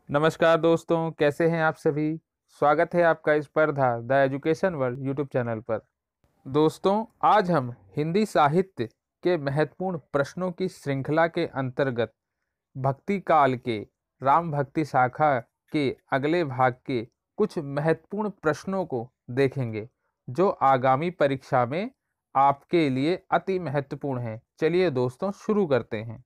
नमस्कार दोस्तों, कैसे हैं आप सभी। स्वागत है आपका इस स्पर्धा the education world YouTube channel पर। दोस्तों, आज हम हिंदी साहित्य के महत्वपूर्ण प्रश्नों की श्रृंखला के अंतर्गत भक्ति काल के राम भक्ति शाखा के अगले भाग के कुछ महत्वपूर्ण प्रश्नों को देखेंगे जो आगामी परीक्षा में आपके लिए अति महत्वपूर्ण है। चलिए दोस्तों, शुरू करते हैं।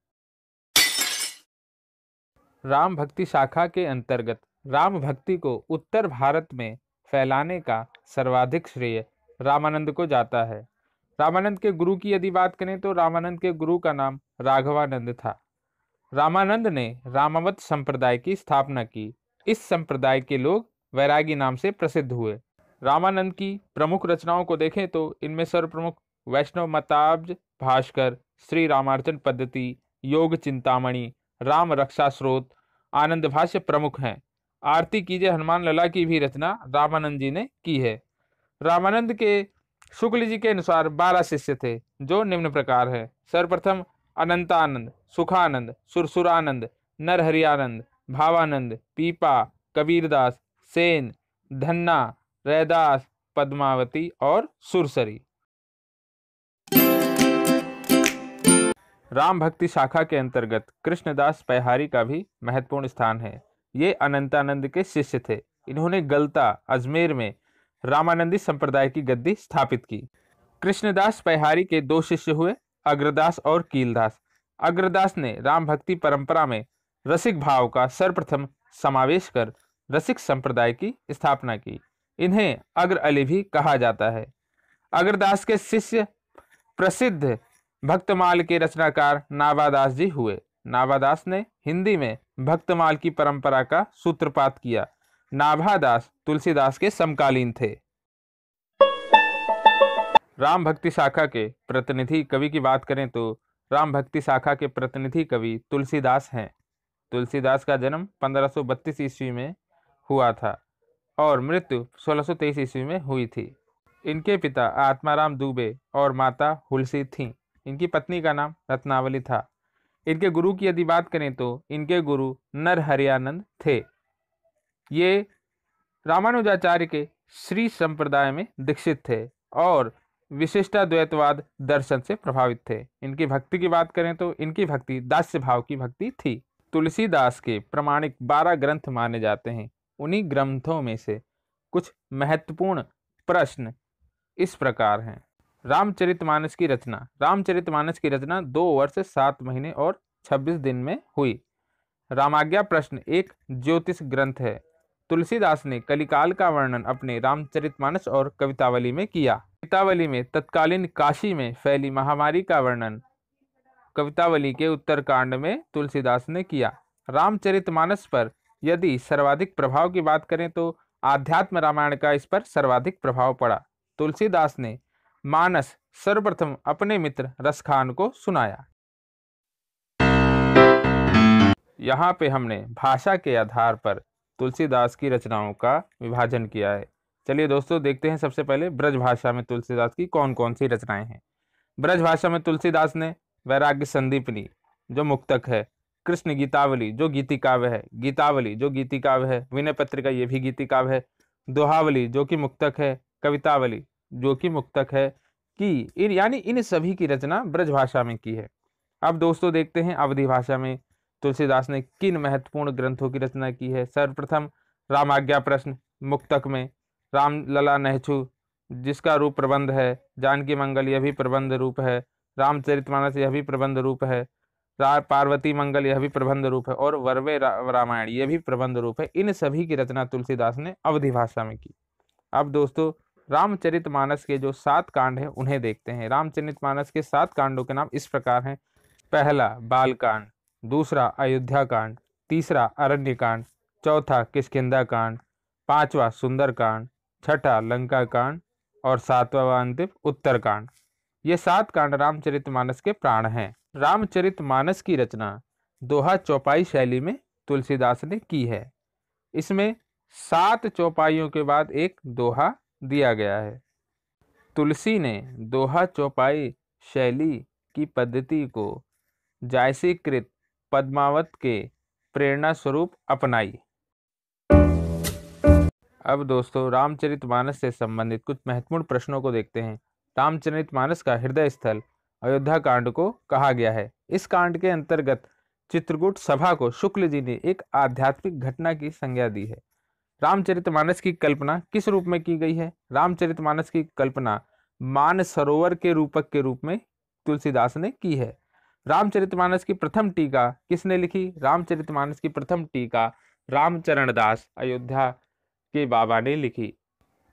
राम भक्ति शाखा के अंतर्गत राम भक्ति को उत्तर भारत में फैलाने का सर्वाधिक श्रेय रामानंद को जाता है। रामानंद के गुरु की यदि बात करें तो रामानंद के गुरु का नाम राघवानंद था। रामानंद ने रामावत संप्रदाय की स्थापना की। इस संप्रदाय के लोग वैरागी नाम से प्रसिद्ध हुए। रामानंद की प्रमुख रचनाओं को देखें तो इनमें सर्वप्रमुख वैष्णव मताब्ज भास्कर, श्री रामार्चन पद्धति, योग चिंतामणि, राम रक्षा स्रोत, आनंद भाष्य प्रमुख हैं। आरती कीजिए हनुमान लला की भी रचना रामानंद जी ने की है। रामानंद के शुक्ल जी के अनुसार 12 शिष्य थे जो निम्न प्रकार है। सर्वप्रथम अनंतानंद, सुखानंद, सुरसुरानंद, नरहरियानंद, भावानंद, पीपा, कबीरदास, सेन, धन्ना, रैदास, पद्मावती और सुरसरी। राम भक्ति शाखा के अंतर्गत कृष्णदास पैहारी का भी महत्वपूर्ण स्थान है। ये अनंतानंद के शिष्य थे। इन्होंने गलता अजमेर में रामानंदी संप्रदाय की गद्दी स्थापित की। कृष्णदास पैहारी के दो शिष्य हुए, अग्रदास और कीलदास। अग्रदास ने राम भक्ति परंपरा में रसिक भाव का सर्वप्रथम समावेश कर रसिक संप्रदाय की स्थापना की। इन्हें अग्र अली भी कहा जाता है। अग्रदास के शिष्य प्रसिद्ध भक्तमाल के रचनाकार नाभादास जी हुए। नाभादास ने हिंदी में भक्तमाल की परंपरा का सूत्रपात किया। नाभादास तुलसीदास के समकालीन थे। राम भक्ति शाखा के प्रतिनिधि कवि की बात करें तो राम भक्ति शाखा के प्रतिनिधि कवि तुलसीदास हैं। तुलसीदास का जन्म 1532 ईस्वी में हुआ था और मृत्यु 1623 ईस्वी में हुई थी। इनके पिता आत्माराम दुबे और माता हुलसी थीं। इनकी पत्नी का नाम रत्नावली था। इनके गुरु की यदि बात करें तो इनके गुरु नरहरियानंद थे। ये रामानुजाचार्य के श्री संप्रदाय में दीक्षित थे और विशिष्टाद्वैतवाद दर्शन से प्रभावित थे। इनकी भक्ति की बात करें तो इनकी भक्ति दास्य भाव की भक्ति थी। तुलसीदास के प्रमाणिक 12 ग्रंथ माने जाते हैं। उन्हीं ग्रंथों में से कुछ महत्वपूर्ण प्रश्न इस प्रकार हैं। रामचरितमानस की रचना। रामचरितमानस की रचना 2 वर्ष 7 महीने और 26 दिन में हुई। रामाज्ञा प्रश्न एक ज्योतिष ग्रंथ है। तुलसीदास ने कलिकाल का वर्णन अपने रामचरितमानस और कवितावली में किया। कवितावली में तत्कालीन काशी में फैली महामारी का वर्णन कवितावली के उत्तरकांड में तुलसीदास ने किया। रामचरितमानस पर यदि सर्वाधिक प्रभाव की बात करें तो आध्यात्म रामायण का इस पर सर्वाधिक प्रभाव पड़ा। तुलसीदास ने मानस सर्वप्रथम अपने मित्र रसखान को सुनाया। यहाँ पे हमने भाषा के आधार पर तुलसीदास की रचनाओं का विभाजन किया है। चलिए दोस्तों, देखते हैं सबसे पहले ब्रज भाषा में तुलसीदास की कौन कौन सी रचनाएं हैं। ब्रज भाषा में तुलसीदास ने वैराग्य संदीपनी जो मुक्तक है, कृष्ण गीतावली जो गीति काव्य है, गीतावली जो गीति काव्य है, विनय पत्रिका ये भी गीति काव्य है, दोहावली जो कि मुक्तक है, कवितावली जो कि मुक्तक है कि इन सभी की रचना ब्रज भाषा में की है। अब दोस्तों देखते हैं अवधी भाषा में तुलसीदास ने किन महत्वपूर्ण ग्रंथों की रचना की है। सर्वप्रथम रामाज्ञा प्रश्न मुक्तक में, राम लला नहछु जिसका रूप प्रबंध है, जानकी मंगल यह भी प्रबंध रूप है, रामचरितमानस यह भी प्रबंध रूप है, पार्वती मंगल यह भी प्रबंध रूप है और वर्वे रामायण यह भी प्रबंध रूप है। इन सभी की रचना तुलसीदास ने अवधी भाषा में की। अब दोस्तों रामचरितमानस के जो 7 कांड हैं उन्हें देखते हैं। रामचरितमानस के 7 कांडों के नाम इस प्रकार हैं। पहला बालकांड, दूसरा अयोध्या कांड, तीसरा अरण्य कांड, चौथा किष्किंधा कांड, पांचवा सुंदर कांड, छठा लंका कांड और 7वां व अंतिम उत्तर कांड। ये 7 कांड रामचरितमानस के प्राण हैं। रामचरितमानस की रचना दोहा चौपाई शैली में तुलसीदास ने की है। इसमें 7 चौपाइयों के बाद एक दोहा दिया गया है। तुलसी ने दोहा चौपाई शैली की पद्धति को जायसीकृत पद्मावत के प्रेरणा स्वरूप अपनाई। अब दोस्तों रामचरितमानस से संबंधित कुछ महत्वपूर्ण प्रश्नों को देखते हैं। रामचरितमानस का हृदय स्थल अयोध्या कांड को कहा गया है। इस कांड के अंतर्गत चित्रकूट सभा को शुक्ल जी ने एक आध्यात्मिक घटना की संज्ञा दी है। रामचरितमानस की कल्पना किस रूप में की गई है? रामचरितमानस की कल्पना मानसरोवर के रूपक के रूप में तुलसीदास ने की है। रामचरितमानस की प्रथम टीका किसने लिखी? रामचरितमानस की प्रथम टीका रामचरण दास अयोध्या के बाबा ने लिखी।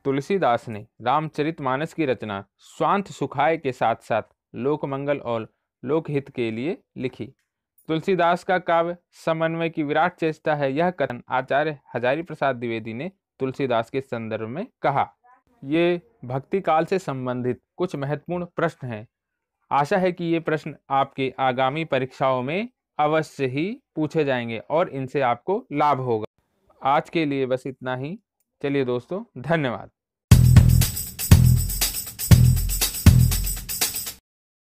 तुलसीदास ने रामचरितमानस की रचना स्वांत सुखाय के साथ साथ लोकमंगल और लोकहित के लिए लिखी। तुलसीदास का काव्य समन्वय की विराट चेष्टा है, यह कथन आचार्य हजारी प्रसाद द्विवेदी ने तुलसीदास के संदर्भ में कहा। ये भक्ति काल से संबंधित कुछ महत्वपूर्ण प्रश्न हैं। आशा है कि ये प्रश्न आपके आगामी परीक्षाओं में अवश्य ही पूछे जाएंगे और इनसे आपको लाभ होगा। आज के लिए बस इतना ही। चलिए दोस्तों, धन्यवाद।